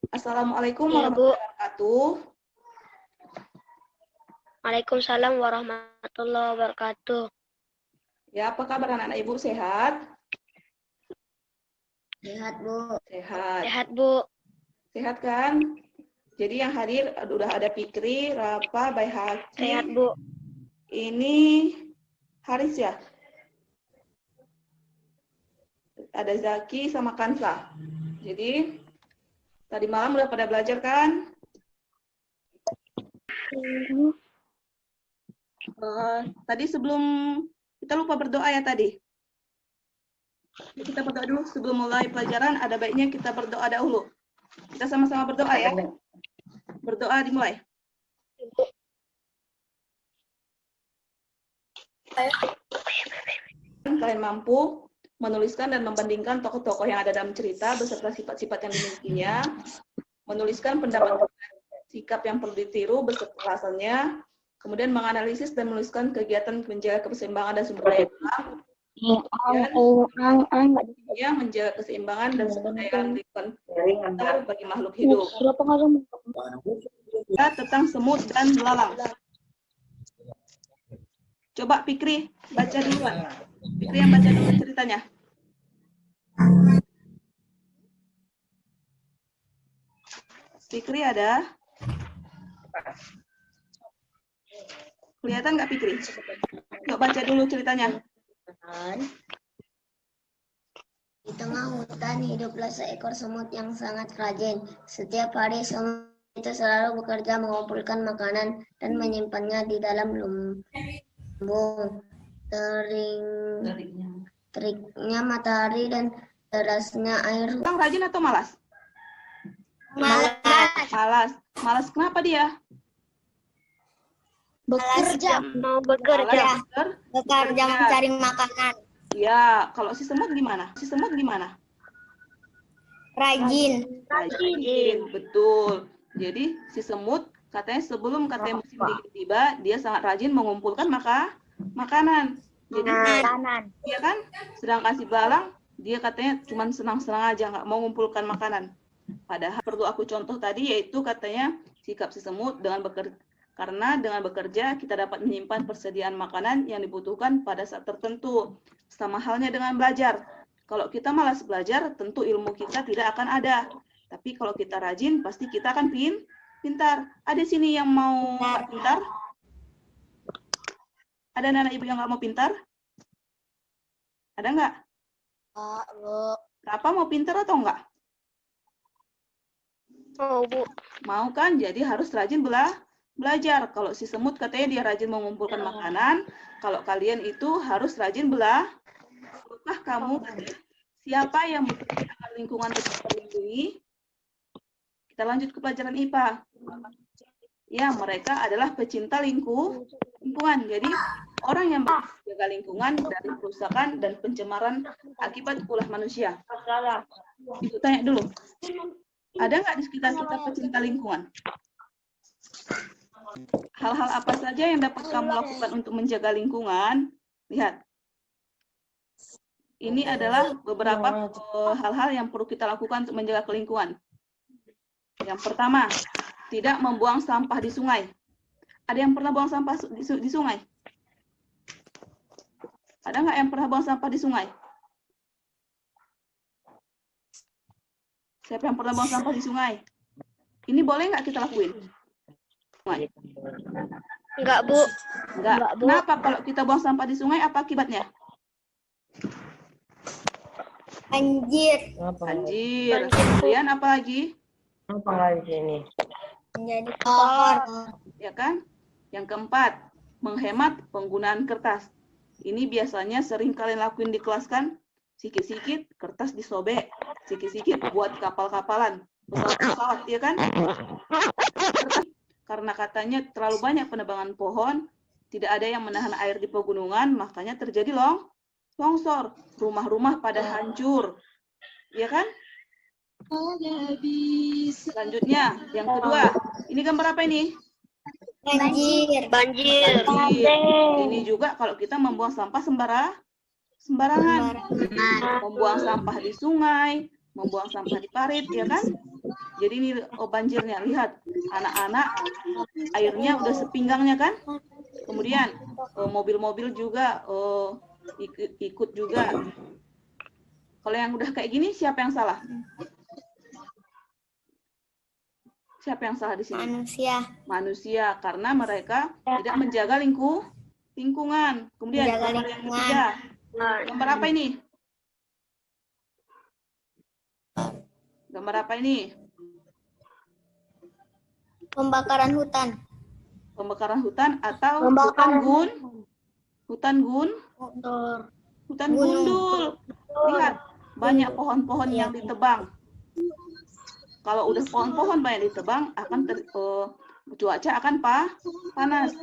Assalamualaikum Iya, Bu. warahmatullahi wabarakatuh. Waalaikumsalam warahmatullahi wabarakatuh. Ya, apa kabar anak-anak Ibu? Sehat? Sehat, Bu. Sehat. Sehat, Bu. Sehat kan? Jadi yang hadir udah ada Fikri, Rafa, Baihaqi. Sehat, Bu. Ini Haris ya? Ada Zaki sama Kansa. Jadi tadi malam udah pada belajar kan? Tadi sebelum kita lupa berdoa ya tadi. Kita berdoa dulu sebelum mulai pelajaran. Ada baiknya kita berdoa dahulu. Kita sama-sama berdoa ya. Berdoa dimulai. Kalian mampu menuliskan dan membandingkan tokoh-tokoh yang ada dalam cerita beserta sifat-sifat yang dimilikinya, menuliskan pendapat sikap yang perlu ditiru beserta alasannya, kemudian menganalisis dan menuliskan kegiatan menjaga keseimbangan dan sumber daya alam, kemudian menjaga keseimbangan dan sumber daya alam lingkungan bagi makhluk hidup. Tentang semut dan belalang. Coba Fikri baca duluan. Fikri yang baca dulu ceritanya. Fikri ada? Kelihatan nggak Fikri? Coba baca dulu ceritanya. Di tengah hutan hiduplah seekor semut yang sangat rajin. Setiap hari semut itu selalu bekerja mengumpulkan makanan dan menyimpannya di dalam lumbung. Teriknya matahari dan derasnya air. Bang rajin atau malas? Malas. Malas kenapa dia? Bekerja. Mau bekerja. Bekerja mencari makanan. Ya, kalau si semut gimana? Rajin. Betul. Jadi si semut katanya sebelum musim dingin tiba, dia sangat rajin mengumpulkan makanan. Jadi dia kan, sedangkan si belalang dia katanya cuma senang-senang aja, nggak mau mengumpulkan makanan. Padahal perlu aku contoh tadi yaitu katanya sikap si semut karena dengan bekerja kita dapat menyimpan persediaan makanan yang dibutuhkan pada saat tertentu. Sama halnya dengan belajar. Kalau kita malas belajar, tentu ilmu kita tidak akan ada. Tapi kalau kita rajin, pasti kita akan pintar. Ada sini yang mau nggak pintar? Ada anak ibu yang nggak mau pintar? Ada nggak? Apa mau pintar atau enggak? Mau, Bu. Mau kan? Jadi harus rajin belajar. Kalau si semut katanya dia rajin mengumpulkan makanan. Kalau kalian itu harus rajin Apakah kamu siapa yang bekerja agar lingkungan tetap terlindungi? Kita lanjut ke pelajaran IPA. Ya, mereka adalah pecinta lingkungan. Jadi orang yang menjaga lingkungan dari kerusakan dan pencemaran akibat ulah manusia. Ibu tanya dulu. Ada nggak di sekitar kita pecinta lingkungan? Hal-hal apa saja yang dapat kamu lakukan untuk menjaga lingkungan? Lihat. Ini adalah beberapa hal-hal yang perlu kita lakukan untuk menjaga lingkungan. Yang pertama, tidak membuang sampah di sungai. Ada yang pernah buang sampah di sungai? Ada nggak yang pernah buang sampah di sungai? Siapa yang pernah buang sampah di sungai? Ini boleh nggak kita lakuin? Enggak, Bu. Enggak. Kenapa kalau kita buang sampah di sungai, apa akibatnya? Banjir. Kemudian apa lagi? Menjadi kotor. Ya kan? Yang keempat, menghemat penggunaan kertas. Ini biasanya sering kalian lakuin di kelas kan? Sikit-sikit kertas disobek, sikit-sikit buat kapal-kapalan, pesawat-pesawat, ya kan? Karena katanya terlalu banyak penebangan pohon, tidak ada yang menahan air di pegunungan, makanya terjadi longsor, rumah-rumah pada hancur, ya kan? Selanjutnya, yang kedua, ini gambar apa ini? Banjir. Ini juga kalau kita membuang sampah sembarangan, membuang sampah di sungai, membuang sampah di parit, ya kan? Jadi ini banjirnya, lihat anak-anak airnya udah sepinggangnya kan? Kemudian mobil-mobil juga ikut juga. Kalau yang udah kayak gini, siapa yang salah? Siapa yang salah di sini? Manusia. Manusia, karena mereka tidak menjaga lingkungan. Kemudian Menjaga gambar yang lingkungan. ketiga. Gambar apa ini? Gambar apa ini? Pembakaran hutan. Pembakaran hutan atau Pembakaran hutan gundul. Lihat, banyak pohon-pohon yang ditebang. Kalau udah pohon-pohon banyak ditebang, akan cuaca akan panas.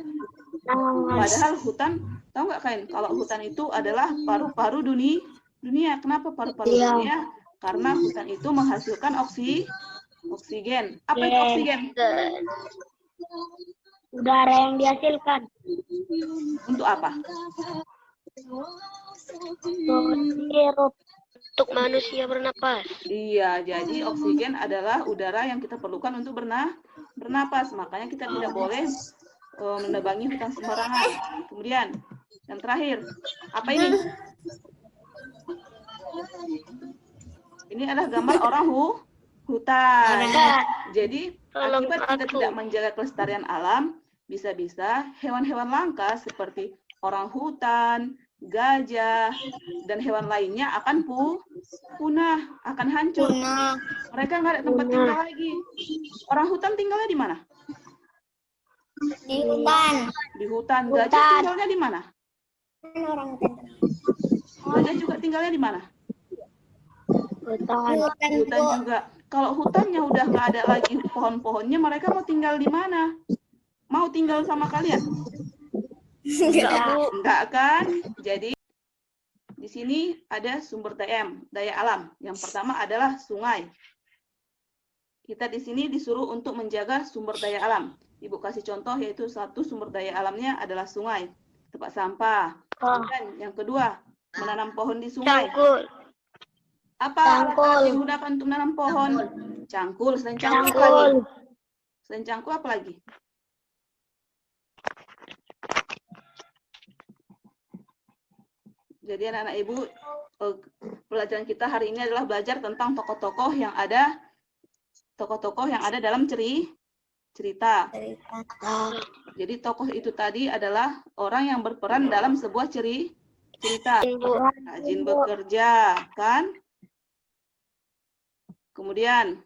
Padahal hutan, tahu nggak Kain? Kalau hutan itu adalah paru-paru dunia. Kenapa paru-paru dunia? Karena hutan itu menghasilkan oksigen. Apa itu oksigen? Udara yang dihasilkan. Untuk apa? Untuk manusia bernapas. Iya, jadi oksigen adalah udara yang kita perlukan untuk bernapas. Makanya kita tidak boleh menebangi hutan sembarangan. Kemudian, yang terakhir, apa ini? Ini adalah gambar orang hutan. Jadi, akibat kita tidak menjaga kelestarian alam, bisa-bisa hewan-hewan langka seperti orang hutan, gajah, dan hewan lainnya akan punah, akan hancur. Mereka nggak ada tempat tinggal lagi. Orang hutan tinggalnya di mana? Di hutan. Di hutan. Gajah tinggalnya di mana? Gajah juga tinggalnya di mana? Hutan juga. Kalau hutannya udah nggak ada lagi pohon-pohonnya, mereka mau tinggal di mana? Mau tinggal sama kalian? Enggak kan? Jadi di sini ada sumber daya alam. Yang pertama adalah sungai. Kita di sini disuruh untuk menjaga sumber daya alam. Ibu kasih contoh, yaitu satu sumber daya alamnya adalah sungai, tempat sampah. Dan yang kedua, menanam pohon di sungai. Apa alat yang digunakan untuk menanam pohon? Cangkul. Selain cangkul apa lagi? Selain cangkul apa lagi? Jadi anak-anak ibu, pelajaran kita hari ini adalah belajar tentang tokoh-tokoh yang ada dalam cerita. Jadi tokoh itu tadi adalah orang yang berperan dalam sebuah cerita. Rajin bekerja, kan? Kemudian,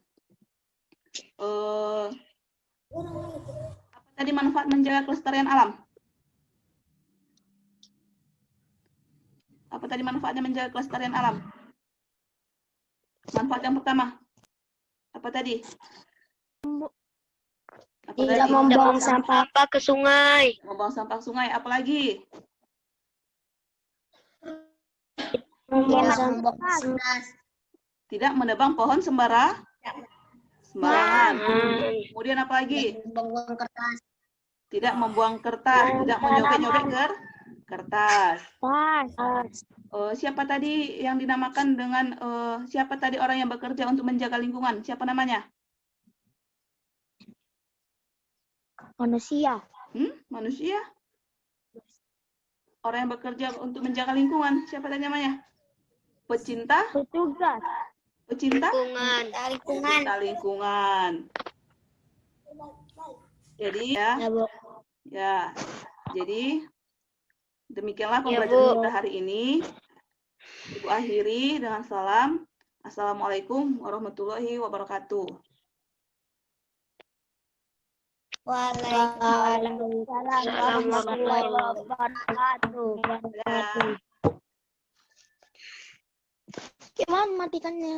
apa tadi manfaat menjaga kelestarian alam? Apa tadi manfaatnya menjaga kelestarian alam? Manfaat yang pertama. Apa tadi? Tidak membuang sampah ke sungai. Membuang sampah ke sungai. Apa lagi? Tidak menebang pohon sembarangan. Kemudian apa lagi? Tidak membuang kertas. Tidak menyobek-nyobek kertas. Siapa tadi yang dinamakan dengan siapa tadi orang yang bekerja untuk menjaga lingkungan? Siapa namanya? Manusia. Manusia? Orang yang bekerja untuk menjaga lingkungan. Siapa tadi namanya? Pecinta? Petugas. Pecinta? Lingkungan. Jadi ya. Jadi demikianlah Ya, pembelajaran Bu. kita hari ini. Ibu akhiri dengan salam. Assalamualaikum warahmatullahi wabarakatuh. Waalaikumsalam warahmatullahi wabarakatuh. Dadah. Gimana matikannya?